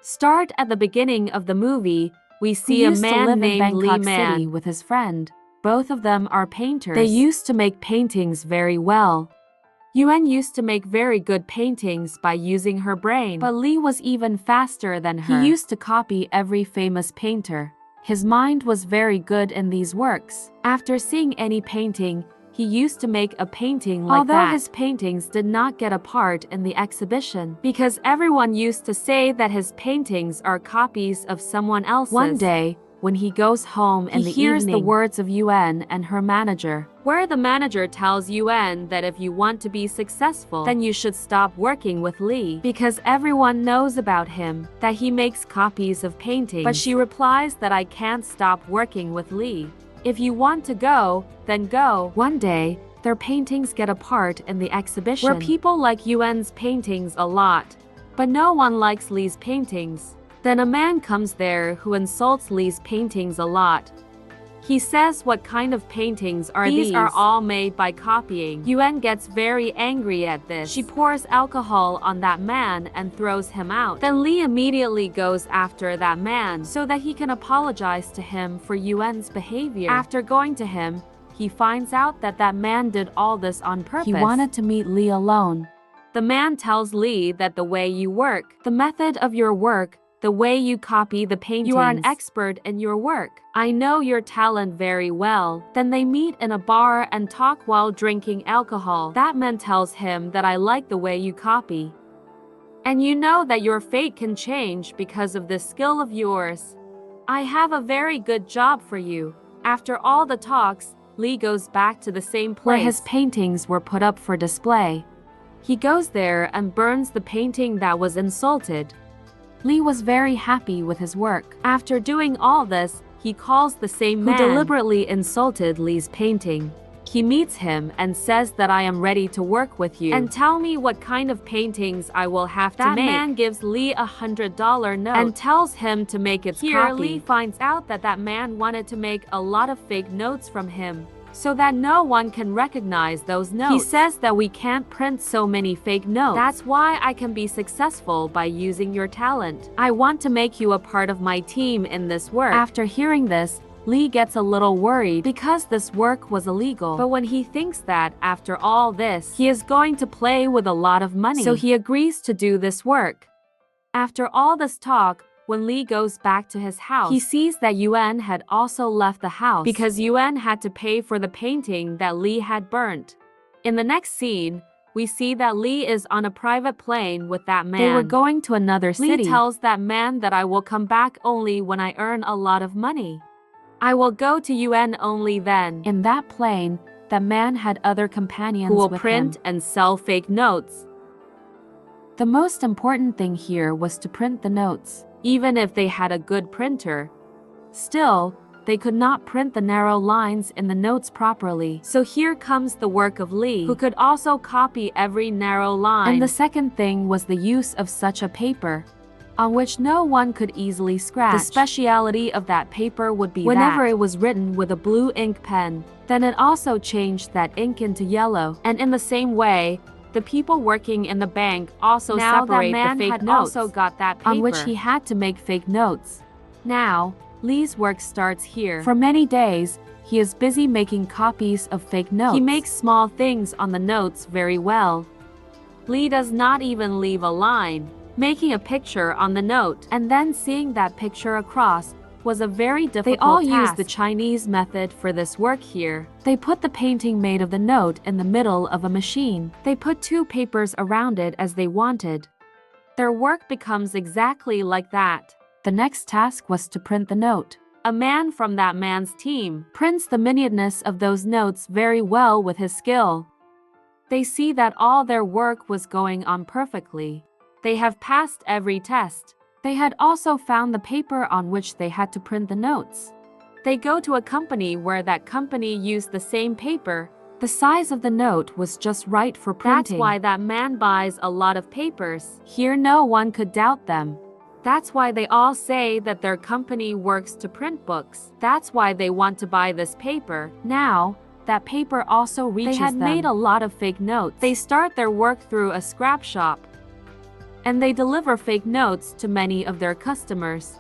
Start at the beginning of the movie, we see a man named Lee City with his friend. Both of them are painters. They used to make paintings very well. Yuan used to make very good paintings by using her brain, but Lee was even faster than her. He used to copy every famous painter. His mind was very good in these works. After seeing any painting, he used to make a painting like that. Although his paintings did not get a part in the exhibition, because everyone used to say that his paintings are copies of someone else's. One day, when he goes home in the evening, he hears the words of Yuan and her manager, where the manager tells Yuan that if you want to be successful, then you should stop working with Lee, because everyone knows about him, that he makes copies of paintings. But she replies that I can't stop working with Lee. If you want to go, then go. One day, their paintings get a part in the exhibition, where people like Yuan's paintings a lot, but no one likes Lee's paintings. Then a man comes there who insults Lee's paintings a lot. He says what kind of paintings are these? These are all made by copying. Yuan gets very angry at this. She pours alcohol on that man and throws him out. Then Lee immediately goes after that man so that he can apologize to him for Yuan's behavior. After going to him, he finds out that that man did all this on purpose. He wanted to meet Lee alone. The man tells Lee that the way you work, the method of your work, the way you copy the paintings, you are an expert in your work. I know your talent very well. Then they meet in a bar and talk while drinking alcohol. That man tells him that I like the way you copy. And you know that your fate can change because of this skill of yours. I have a very good job for you. After all the talks, Lee goes back to the same place where his paintings were put up for display. He goes there and burns the painting that was insulted. Lee was very happy with his work. After doing all this, he calls the same man who deliberately insulted Lee's painting. He meets him and says that I am ready to work with you and tell me what kind of paintings I will have to make. That man gives Lee $100 note and tells him to make its copy. Here, Lee finds out that that man wanted to make a lot of fake notes from him, so that no one can recognize those notes. He says that we can't print so many fake notes. That's why I can be successful by using your talent. I want to make you a part of my team in this work. After hearing this, Lee gets a little worried because this work was illegal. But when he thinks that, after all this, he is going to play with a lot of money, so he agrees to do this work. After all this talk, when Lee goes back to his house, he sees that Yuan had also left the house because Yuan had to pay for the painting that Lee had burnt. In the next scene, we see that Lee is on a private plane with that man. They were going to another city. Lee tells that man that I will come back only when I earn a lot of money. I will go to Yuan only then. In that plane, that man had other companions who will print and sell fake notes. The most important thing here was to print the notes. Even if they had a good printer, still, they could not print the narrow lines in the notes properly. So here comes the work of Lee, who could also copy every narrow line. And the second thing was the use of such a paper, on which no one could easily scratch. The speciality of that paper would be whenever it was written with a blue ink pen, then it also changed that ink into yellow. And in the same way, the people working in the bank also separate the fake notes also got that paper on which he had to make fake notes. Now, Lee's work starts here. For many days, he is busy making copies of fake notes. He makes small things on the notes very well. Lee does not even leave a line. Making a picture on the note and then seeing that picture across was a very difficult task. They all use the Chinese method for this work here. They put the painting made of the note in the middle of a machine. They put two papers around it as they wanted. Their work becomes exactly like that. The next task was to print the note. A man from that man's team prints the minuteness of those notes very well with his skill. They see that all their work was going on perfectly. They have passed every test. They had also found the paper on which they had to print the notes. They go to a company where that company used the same paper. The size of the note was just right for printing. That's why that man buys a lot of papers. Here no one could doubt them. That's why they all say that their company works to print books. That's why they want to buy this paper. Now, that paper also reaches them. They had made a lot of fake notes. They start their work through a scrap shop. and they deliver fake notes to many of their customers.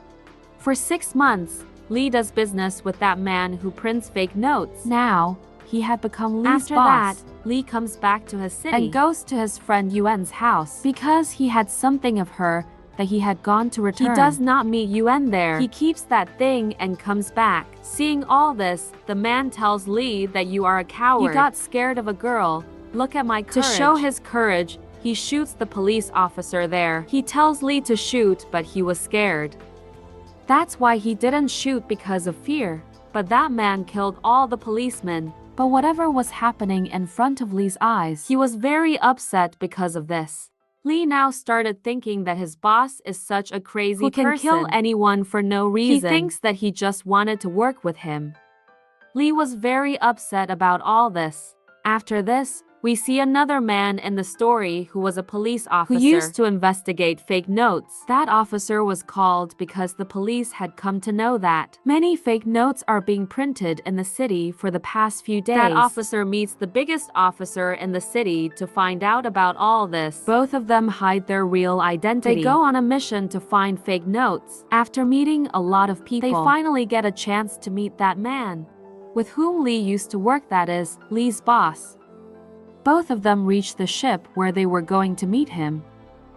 For 6 months, Lee does business with that man who prints fake notes. Now, he had become Lee's boss. After that, Lee comes back to his city and goes to his friend Yuan's house because he had something of her that he had gone to return. He does not meet Yuan there. He keeps that thing and comes back. Seeing all this, the man tells Lee that you are a coward. You got scared of a girl. Look at my courage. To show his courage, he shoots the police officer there. He tells Lee to shoot, but he was scared. That's why he didn't shoot because of fear. But that man killed all the policemen. But whatever was happening in front of Lee's eyes, he was very upset because of this. Lee now started thinking that his boss is such a crazy person who can kill anyone for no reason. He thinks that he just wanted to work with him. Lee was very upset about all this. After this, we see another man in the story who was a police officer who used to investigate fake notes. That officer was called because the police had come to know that many fake notes are being printed in the city for the past few days. That officer meets the biggest officer in the city to find out about all this. Both of them hide their real identity. They go on a mission to find fake notes. After meeting a lot of people, they finally get a chance to meet that man, with whom Lee used to work, that is, Lee's boss. Both of them reached the ship where they were going to meet him,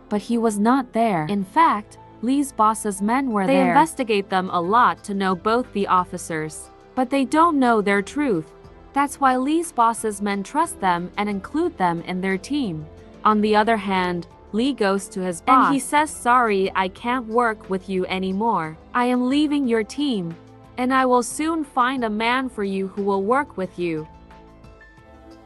but he was not there. In fact, Lee's boss's men were there. They investigate them a lot to know both the officers, but they don't know their truth. That's why Lee's boss's men trust them and include them in their team. On the other hand, Lee goes to his boss and he says, "Sorry, I can't work with you anymore. I am leaving your team, and I will soon find a man for you who will work with you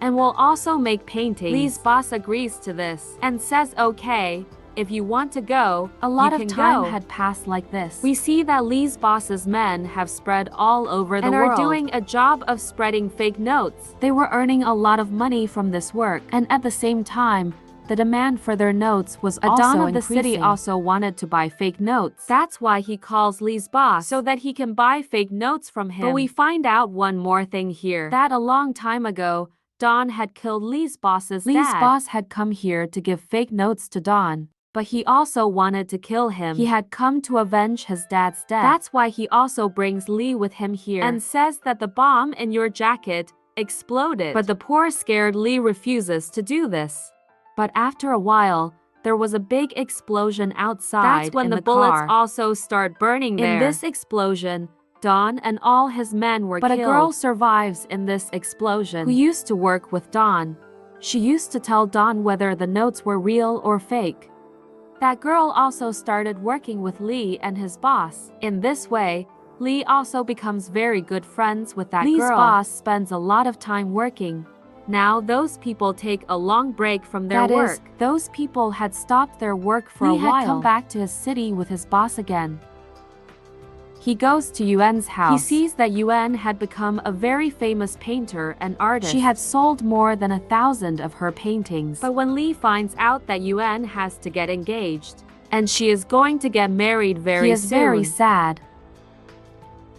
and will also make paintings." Lee's boss agrees to this and says, "Okay, if you want to go, a lot of time had passed like this. We see that Lee's boss's men have spread all over the world and are doing a job of spreading fake notes. They were earning a lot of money from this work, and at the same time, the demand for their notes was also increasing. Don of the city also wanted to buy fake notes. That's why he calls Lee's boss, so that he can buy fake notes from him. But we find out one more thing here, that a long time ago, Don had killed Lee's boss's dad. Lee's boss had come here to give fake notes to Don, but he also wanted to kill him. He had come to avenge his dad's death. That's why he also brings Lee with him here and says that the bomb in your jacket exploded. But the poor scared Lee refuses to do this. But after a while, there was a big explosion outside. That's when the bullets also start burning there. In this explosion, Don and all his men were killed. But a girl survives in this explosion who used to work with Don. She used to tell Don whether the notes were real or fake. That girl also started working with Lee and his boss. In this way, Lee also becomes very good friends with that girl. Lee's boss spends a lot of time working. Now those people take a long break from their work. That is, those people had stopped their work for a while. Lee had come back to his city with his boss again. He goes to Yuan's house. He sees that Yuan had become a very famous painter and artist. She had sold more than 1,000 of her paintings. But when Lee finds out that Yuan has to get engaged, and she is going to get married very soon, he is very sad.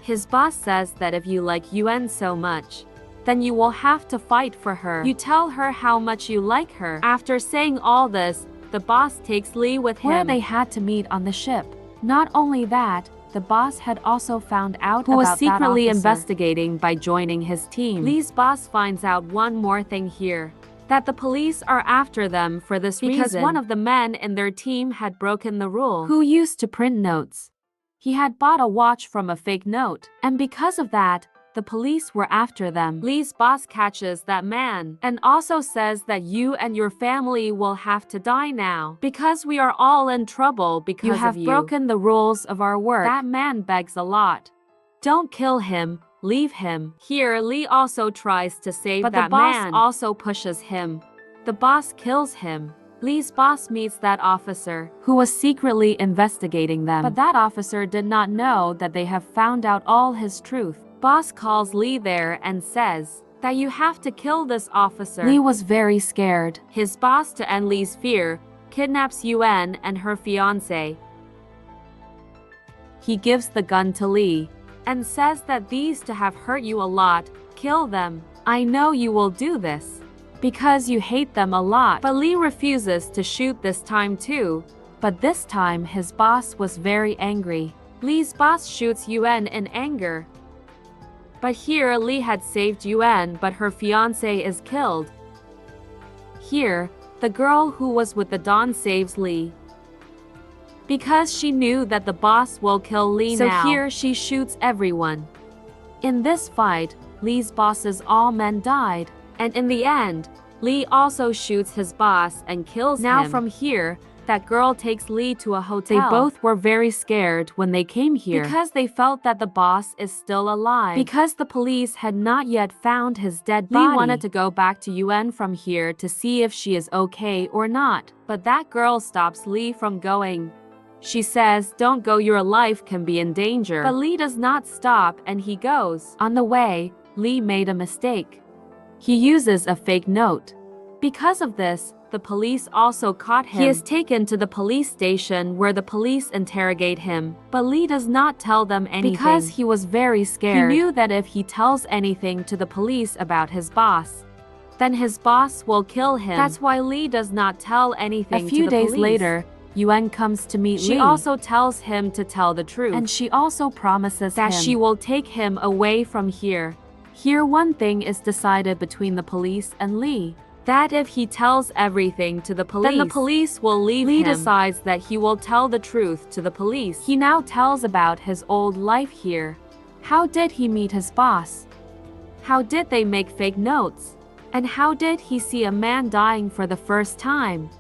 His boss says that if you like Yuan so much, then you will have to fight for her. You tell her how much you like her. After saying all this, the boss takes Lee with him, where they had to meet on the ship. Not only that, the boss had also found out who was secretly investigating by joining his team. Lee's boss finds out one more thing here, that the police are after them for this reason. Because one of the men in their team had broken the rule, who used to print notes. He had bought a watch from a fake note, and because of that, the police were after them. Lee's boss catches that man and also says that you and your family will have to die now because we are all in trouble because you have broken the rules of our work. That man begs a lot. Don't kill him, leave him. Here, Lee also tries to save that man. But the boss also pushes him. The boss kills him. Lee's boss meets that officer, who was secretly investigating them. But that officer did not know that they have found out all his truth. Boss calls Lee there and says that you have to kill this officer. Lee was very scared. His boss, to end Lee's fear, kidnaps Yuan and her fiancé. He gives the gun to Lee and says that these to have hurt you a lot, kill them. I know you will do this because you hate them a lot. But Lee refuses to shoot this time too. But this time his boss was very angry. Li's boss shoots Yuan in anger. But here Li had saved Yuan, but her fiancé is killed. Here, the girl who was with the Don saves Li, because she knew that the boss will kill Li now. So here she shoots everyone. In this fight, Li's bosses all men died. And in the end, Li also shoots his boss and kills him. Now from here, that girl takes Li to a hotel. They both were very scared when they came here, because they felt that the boss is still alive. Because the police had not yet found his dead body. Li wanted to go back to Yuan from here to see if she is okay or not. But that girl stops Li from going. She says, "Don't go, your life can be in danger." But Li does not stop and he goes. On the way, Li made a mistake. He uses a fake note. Because of this, the police also caught him. He is taken to the police station where the police interrogate him. But Li does not tell them anything because he was very scared. He knew that if he tells anything to the police about his boss, then his boss will kill him. That's why Li does not tell anything to the police. A few days later, Yuan comes to meet Li. She also tells him to tell the truth. And she also promises that she will take him away from here. Here one thing is decided between the police and Li. That if he tells everything to the police, then the police will leave him. Li decides that he will tell the truth to the police. He now tells about his old life here. How did he meet his boss? How did they make fake notes? And how did he see a man dying for the first time?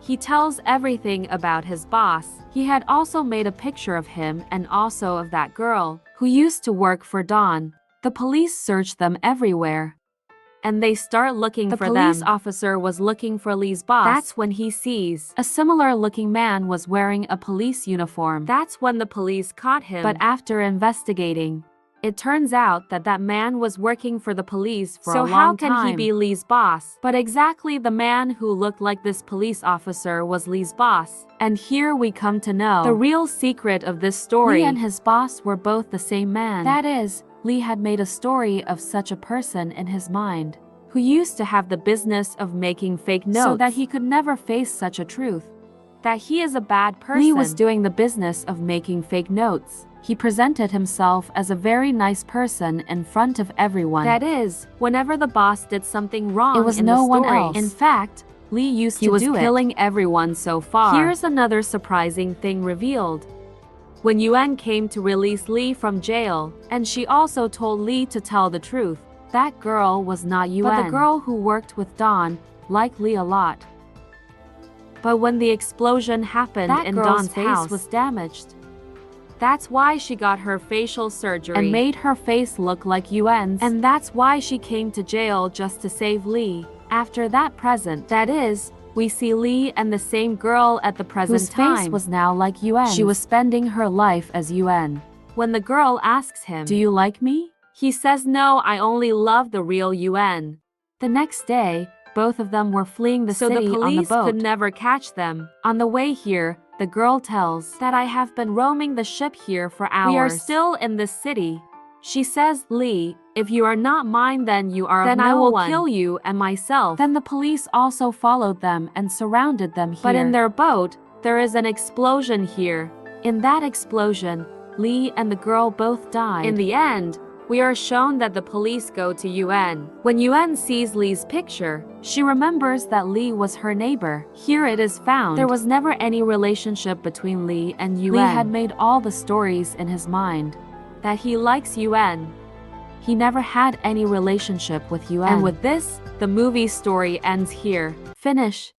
He tells everything about his boss. He had also made a picture of him and also of that girl who used to work for Don. The police search them everywhere, and they start looking for them. The police officer was looking for Li's boss. That's when he sees a similar-looking man was wearing a police uniform. That's when the police caught him. But after investigating, it turns out that that man was working for the police for a long time. So how can he be Li's boss? But exactly the man who looked like this police officer was Li's boss. And here we come to know the real secret of this story. Li and his boss were both the same man. That is, Li had made a story of such a person in his mind, who used to have the business of making fake notes so that he could never face such a truth, that he is a bad person. Li was doing the business of making fake notes. He presented himself as a very nice person in front of everyone. That is, whenever the boss did something wrong, it was no one else. In fact, Li used to do it. He was killing everyone so far. Here's another surprising thing revealed. When Yuan came to release Li from jail, and she also told Li to tell the truth, that girl was not Yuan, but the girl who worked with Don liked Li a lot. But when the explosion happened in Don's house, was damaged. That's why she got her facial surgery and made her face look like Yuan's, and that's why she came to jail just to save Li. After that present, that is, we see Li and the same girl at the present time, whose face was now like Yuan. She was spending her life as Yuan. When the girl asks him, "Do you like me?" he says, "No, I only love the real Yuan." The next day, both of them were fleeing the city on the boat. So the police could never catch them. On the way here, the girl tells that I have been roaming the ship here for hours. We are still in this city. She says, "Li, if you are not mine, then you are of no one. Then I will kill you and myself." Then the police also followed them and surrounded them here. But in their boat, there is an explosion here. In that explosion, Li and the girl both died. In the end, we are shown that the police go to Yuan. When Yuan sees Li's picture, she remembers that Li was her neighbor. Here it is found there was never any relationship between Li and Yuan. Li had made all the stories in his mind that he likes Yuan. He never had any relationship with Yuan. And with this, the movie story ends here. Finish.